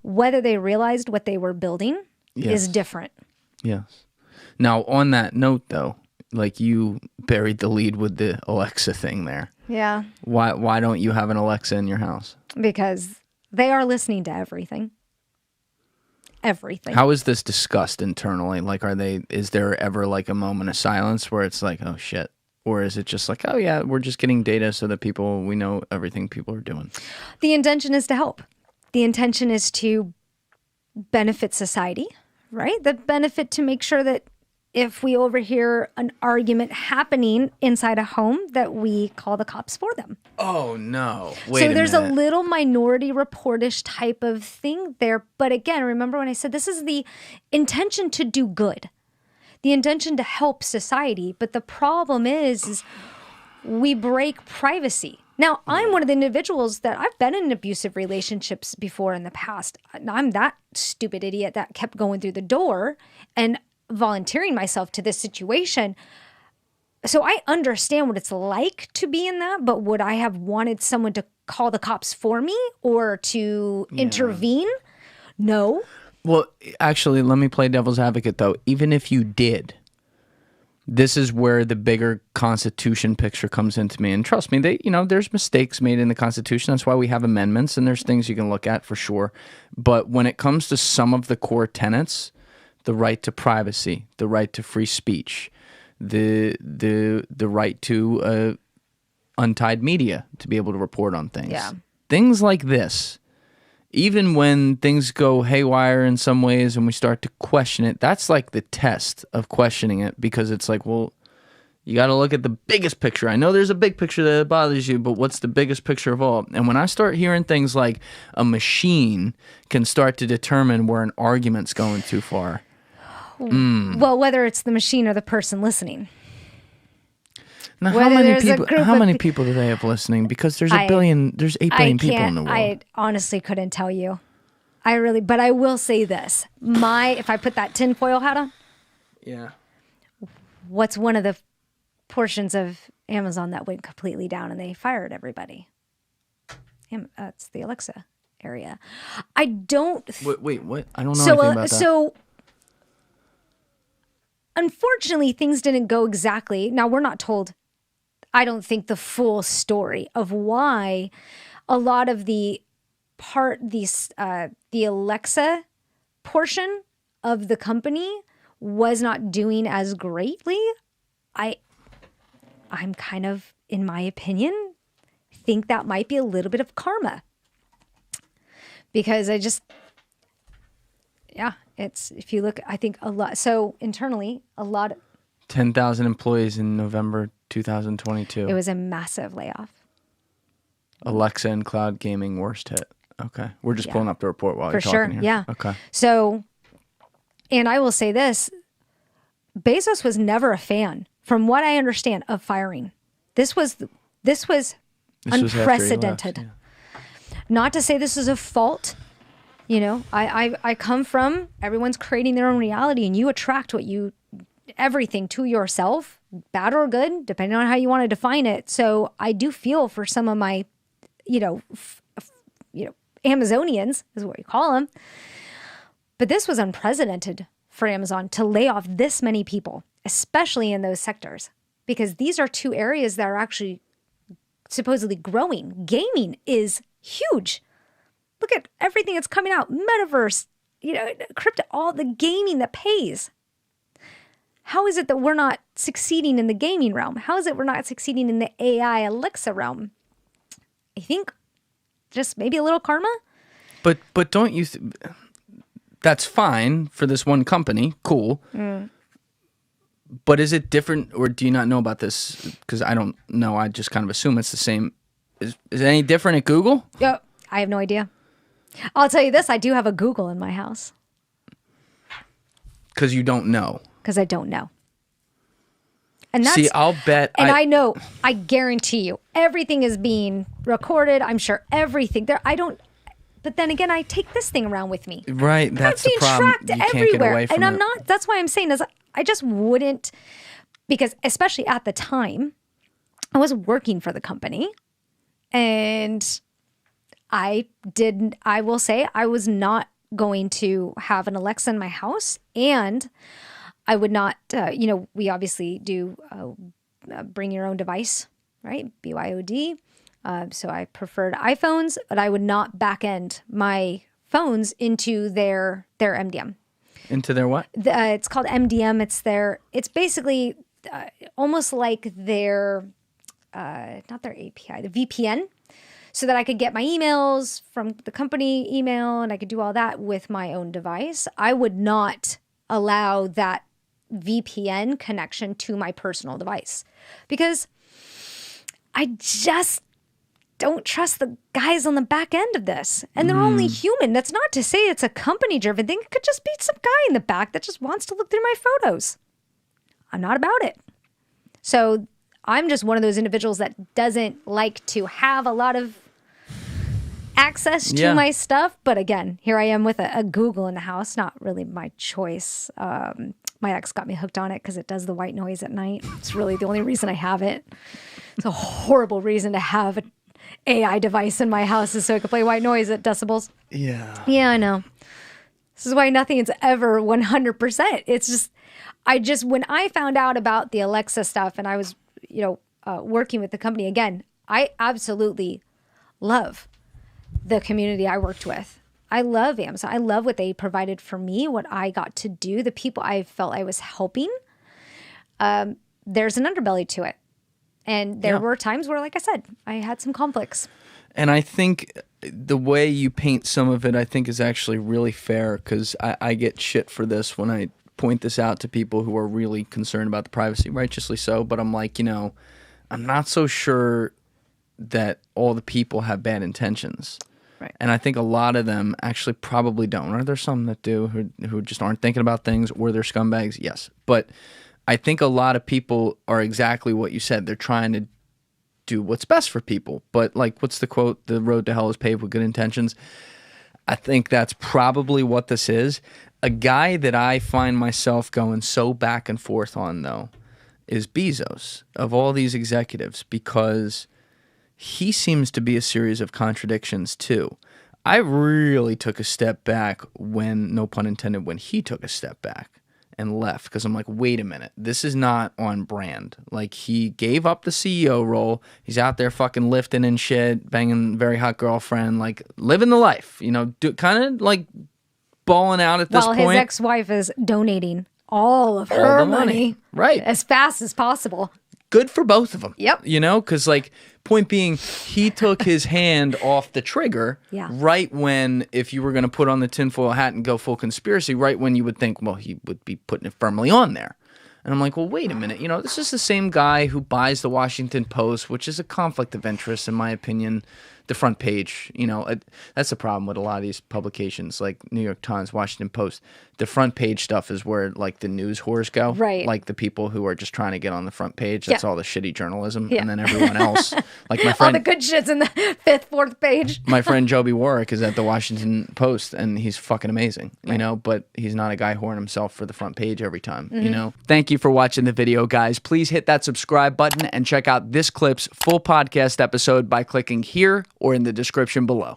Whether they realized what they were building is different. Yes. Now, on that note, though, like you buried the lead with the Alexa thing there. Yeah. Why don't you have an Alexa in your house? Because they are listening to everything. Everything. How is this discussed internally? Like, is there ever like a moment of silence where it's like, oh shit? Or is it just like, oh yeah, we're just getting data so that we know everything people are doing? The intention is to help. The intention is to benefit society, right? The benefit to make sure that if we overhear an argument happening inside a home, that we call the cops for them. Oh, no. So there's a little minority report-ish type of thing there. But again, remember when I said this is the intention to do good, the intention to help society. But the problem is we break privacy. Now, I'm one of the individuals that I've been in abusive relationships before in the past. I'm that stupid idiot that kept going through the door and volunteering myself to this situation. So I understand what it's like to be in that, but would I have wanted someone to call the cops for me or to intervene? No. Well, actually, let me play devil's advocate, though. Even if you did, this is where the bigger Constitution picture comes into me. And trust me, there's mistakes made in the Constitution. That's why we have amendments, and there's things you can look at for sure. But when it comes to some of the core tenets, the right to privacy, the right to free speech, the right to untied media to be able to report on things. Yeah. Things like this, even when things go haywire in some ways and we start to question it, that's like the test of questioning it, because it's like, well, you got to look at the biggest picture. I know there's a big picture that bothers you, but what's the biggest picture of all? And when I start hearing things like a machine can start to determine where an argument's going too far. Well, whether it's the machine or the person listening. Now, how many people do they have listening? Because there's 8 billion people in the world. I honestly couldn't tell you. But I will say this. If I put that tinfoil hat on. Yeah. What's one of the portions of Amazon that went completely down and they fired everybody? It's the Alexa area. I don't. Wait, what? I don't know anything about that. So, unfortunately, things didn't go exactly. Now, we're not told, I don't think, the full story of why a lot of the Alexa portion of the company was not doing as greatly. I'm kind of, in my opinion, think that might be a little bit of karma. Because it's, if you look, I think a lot. So internally, 10,000 employees in November 2022. It was a massive layoff. Alexa and cloud gaming worst hit. Okay. We're just pulling up the report while you're talking here. Yeah. Okay. So, and I will say this, Bezos was never a fan, from what I understand, of firing. This was unprecedented. Yeah. Not to say this is a fault. I come from, everyone's creating their own reality, and you attract everything to yourself, bad or good, depending on how you want to define it. So I do feel for some of my, Amazonians is what we call them. But this was unprecedented for Amazon to lay off this many people, especially in those sectors, because these are two areas that are actually supposedly growing. Gaming is huge. Look at everything that's coming out, metaverse, crypto, all the gaming that pays. How is it that we're not succeeding in the gaming realm? How is it we're not succeeding in the AI Alexa realm? I think just maybe a little karma. But don't you... That's fine for this one company. Cool. But is it different, or do you not know about this? Because I don't know. I just kind of assume it's the same. Is it any different at Google? Yeah, I have no idea. I'll tell you this. I do have a Google in my house. Because you don't know. Because I don't know. And that's, see, I'll bet. And I know, I guarantee you, everything is being recorded. I'm sure everything there. But then again, I take this thing around with me. Right, that's the problem. Tracked you can't everywhere. Get away from and I'm it. not. That's why I'm saying is I just wouldn't, because especially at the time, I was working for the company, and I will say I was not going to have an Alexa in my house, and I would not, we obviously do bring your own device, right? BYOD. So I preferred iPhones, but I would not back end my phones into their MDM. Into their what? It's called MDM. It's basically almost like their, not their API, the VPN, so that I could get my emails from the company email and I could do all that with my own device. I would not allow that VPN connection to my personal device because I just don't trust the guys on the back end of this. And they're only human. That's not to say it's a company-driven thing. It could just be some guy in the back that just wants to look through my photos. I'm not about it. So I'm just one of those individuals that doesn't like to have a lot of access to my stuff. But again, here I am with a Google in the house. Not really my choice. My ex got me hooked on it because it does the white noise at night. It's really the only reason I have it. It's a horrible reason to have an AI device in my house is so I could play white noise at decibels. Yeah. Yeah, I know. This is why nothing is ever 100%. It's just, when I found out about the Alexa stuff and I was, working with the company again, I absolutely love the community I worked with. I love Amazon. I love what they provided for me, what I got to do, the people I felt I was helping. There's an underbelly to it. And there were times where, like I said, I had some conflicts. And I think the way you paint some of it, I think is actually really fair because I get shit for this when I point this out to people who are really concerned about the privacy, righteously so. But I'm like, I'm not so sure that all the people have bad intentions. Right. And I think a lot of them actually probably don't. Or there's some that do who just aren't thinking about things, or they're scumbags, yes. But I think a lot of people are exactly what you said. They're trying to do what's best for people. But like, what's the quote? The road to hell is paved with good intentions. I think that's probably what this is. A guy that I find myself going so back and forth on, though, is Bezos, of all these executives, because he seems to be a series of contradictions, too. I really took a step back when, no pun intended, when he took a step back and left, because I'm like, wait a minute, this is not on brand. Like, he gave up the CEO role. He's out there fucking lifting and shit, banging very hot girlfriend, like living the life, kind of like balling out at this point. While his ex-wife is donating all of her money right, as fast as possible. Good for both of them. Yep. Because like, point being, he took his hand off the trigger right when, if you were going to put on the tinfoil hat and go full conspiracy, right when you would think, well, he would be putting it firmly on there. And I'm like, well, wait a minute. This is the same guy who buys the Washington Post, which is a conflict of interest, in my opinion. The front page, that's the problem with a lot of these publications, like New York Times, Washington Post. The front page stuff is where, like, the news whores go. Right. Like, the people who are just trying to get on the front page. That's all the shitty journalism. Yeah. And then everyone else, like my friend. All the good shit's in the fifth, fourth page. My friend Joby Warwick is at the Washington Post, and he's fucking amazing, but he's not a guy whoring himself for the front page every time, Thank you for watching the video, guys. Please hit that subscribe button and check out this clip's full podcast episode by clicking here or in the description below.